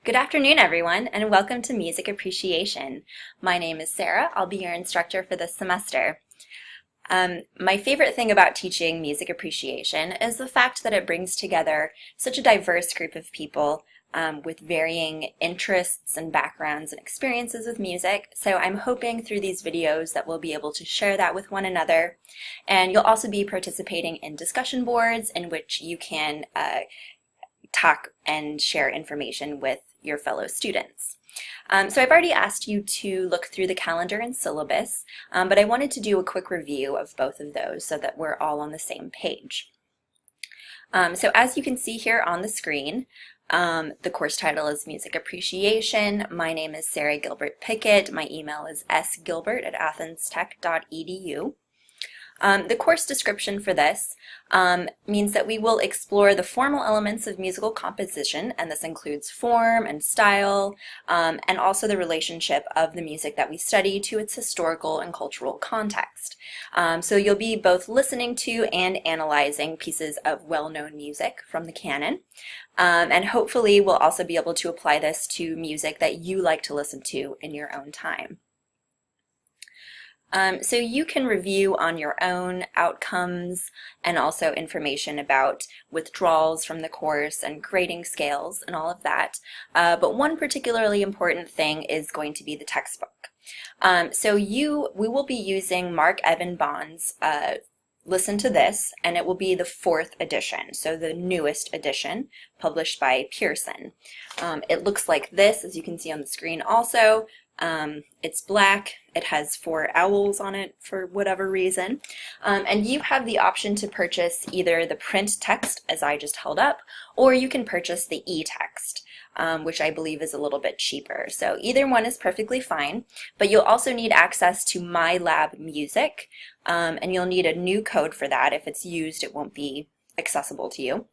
Good afternoon, everyone, and welcome to Music Appreciation. My name is Sarah. I'll be your instructor for this semester. My favorite thing about teaching music appreciation is the fact that it brings together such a diverse group of people with varying interests and backgrounds and experiences with music. So I'm hoping through these videos that we'll be able to share that with one another. And you'll also be participating in discussion boards in which you can talk and share information with your fellow students. So I've already asked you to look through the calendar and syllabus, but I wanted to do a quick review of both of those so that we're all on the same page. So as you can see here on the screen, the course title is Music Appreciation. My name is Sarah Gilbert Pickett. My email is sgilbert@athenstech.edu. The course description for this means that we will explore the formal elements of musical composition, and this includes form and style, and also the relationship of the music that we study to its historical and cultural context. So you'll be both listening to and analyzing pieces of well-known music from the canon, and hopefully we'll also be able to apply this to music that you like to listen to in your own time. So you can review on your own outcomes and also information about withdrawals from the course and grading scales and all of that. But one particularly important thing is going to be the textbook. We will be using Mark Evan Bond's Listen to This, and it will be the 4th edition, so the newest edition published by Pearson. It looks like this, as you can see on the screen also. It's black, it has 4 owls on it for whatever reason, and you have the option to purchase either the print text, as I just held up, or you can purchase the e-text, which I believe is a little bit cheaper. So either one is perfectly fine, but you'll also need access to My Lab Music, and you'll need a new code for that. If it's used, it won't be accessible to you.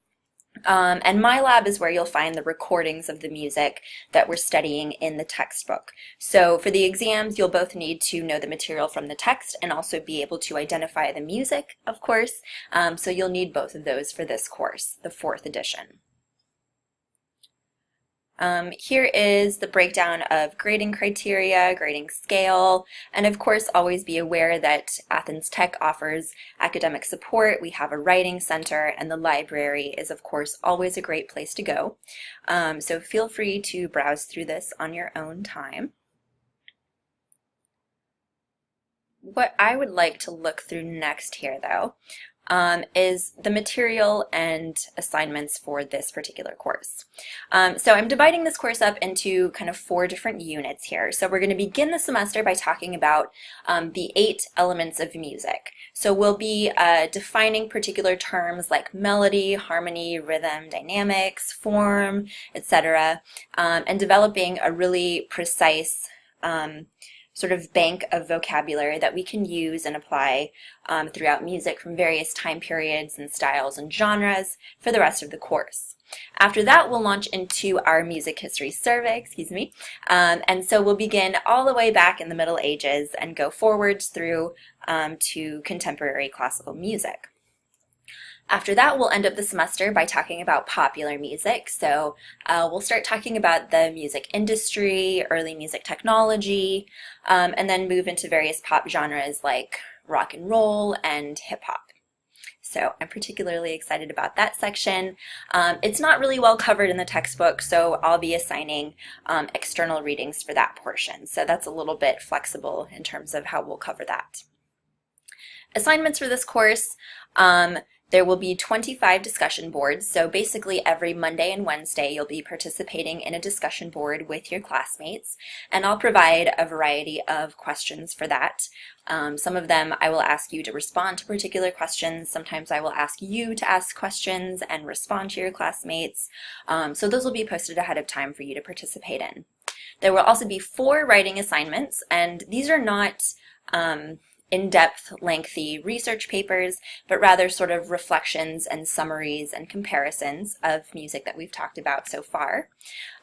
And MyLab is where you'll find the recordings of the music that we're studying in the textbook. So for the exams, you'll both need to know the material from the text and also be able to identify the music, of course. So you'll need both of those for this course, the 4th edition. Here is the breakdown of grading criteria, grading scale, and of course always be aware that Athens Tech offers academic support. We have a writing center, and the library is of course always a great place to go. So feel free to browse through this on your own time. What I would like to look through next here though is the material and assignments for this particular course. So I'm dividing this course up into kind of 4 different units here. So we're going to begin the semester by talking about the 8 elements of music. So we'll be defining particular terms like melody, harmony, rhythm, dynamics, form, etc., and developing a really precise sort of bank of vocabulary that we can use and apply throughout music from various time periods and styles and genres for the rest of the course. After that, we'll launch into our music history survey, and so we'll begin all the way back in the Middle Ages and go forwards through to contemporary classical music. After that, we'll end up the semester by talking about popular music. So we'll start talking about the music industry, early music technology, and then move into various pop genres like rock and roll and hip hop. So I'm particularly excited about that section. It's not really well covered in the textbook, so I'll be assigning external readings for that portion. So that's a little bit flexible in terms of how we'll cover that. Assignments for this course. There will be 25 discussion boards, so basically every Monday and Wednesday you'll be participating in a discussion board with your classmates, and I'll provide a variety of questions for that. Some of them I will ask you to respond to particular questions. Sometimes I will ask you to ask questions and respond to your classmates. So those will be posted ahead of time for you to participate in. There will also be 4 writing assignments, and these are not in-depth, lengthy research papers, but rather sort of reflections and summaries and comparisons of music that we've talked about so far.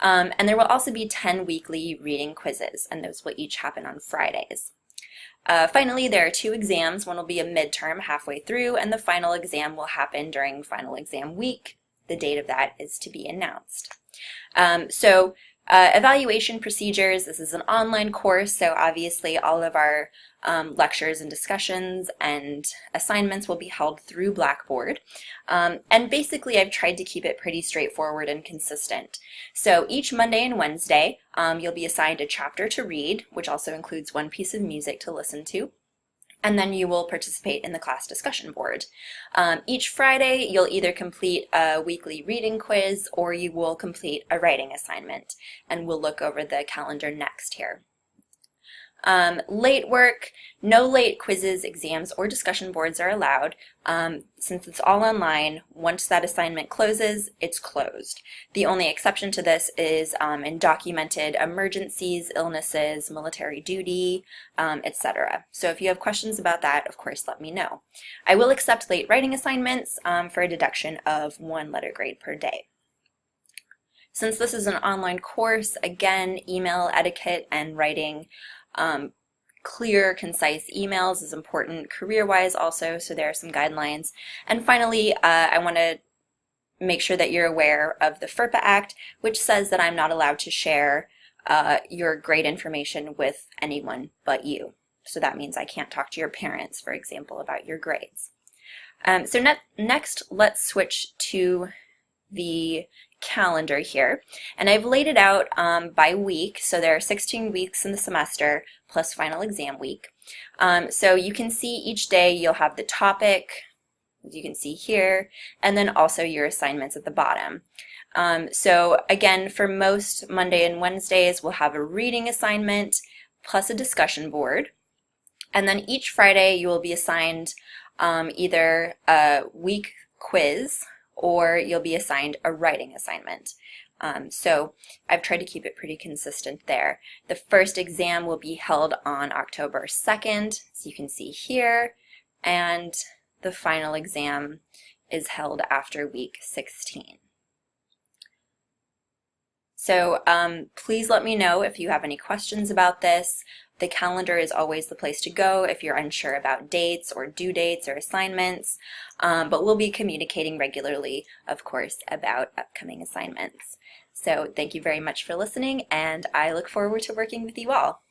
And there will also be 10 weekly reading quizzes, and those will each happen on Fridays. Finally, there are 2 exams. One will be a midterm halfway through, and the final exam will happen during final exam week. The date of that is to be announced. Evaluation procedures, this is an online course, so obviously all of our lectures and discussions and assignments will be held through Blackboard. And basically I've tried to keep it pretty straightforward and consistent. So each Monday and Wednesday, you'll be assigned a chapter to read, which also includes one piece of music to listen to. And then you will participate in the class discussion board. Each Friday, you'll either complete a weekly reading quiz or you will complete a writing assignment. And we'll look over the calendar next here. Late work, no late quizzes, exams, or discussion boards are allowed. Since it's all online, once that assignment closes, it's closed. The only exception to this is in documented emergencies, illnesses, military duty, etc. So if you have questions about that, of course, let me know. I will accept late writing assignments for a deduction of 1 letter grade per day. Since this is an online course, again, email etiquette and writing clear, concise emails is important career-wise also, so there are some guidelines. And finally, I want to make sure that you're aware of the FERPA Act, which says that I'm not allowed to share your grade information with anyone but you. So that means I can't talk to your parents, for example, about your grades. So next, let's switch to the calendar here, and I've laid it out by week. So there are 16 weeks in the semester plus final exam week. So you can see each day you'll have the topic, as you can see here, and then also your assignments at the bottom. So again, for most Monday and Wednesdays, we'll have a reading assignment plus a discussion board, and then each Friday you will be assigned either a week quiz or you'll be assigned a writing assignment. So I've tried to keep it pretty consistent there. The first exam will be held on October 2nd, as you can see here, and the final exam is held after week 16. So please let me know if you have any questions about this. The calendar is always the place to go if you're unsure about dates or due dates or assignments, but we'll be communicating regularly, of course, about upcoming assignments. So thank you very much for listening, and I look forward to working with you all.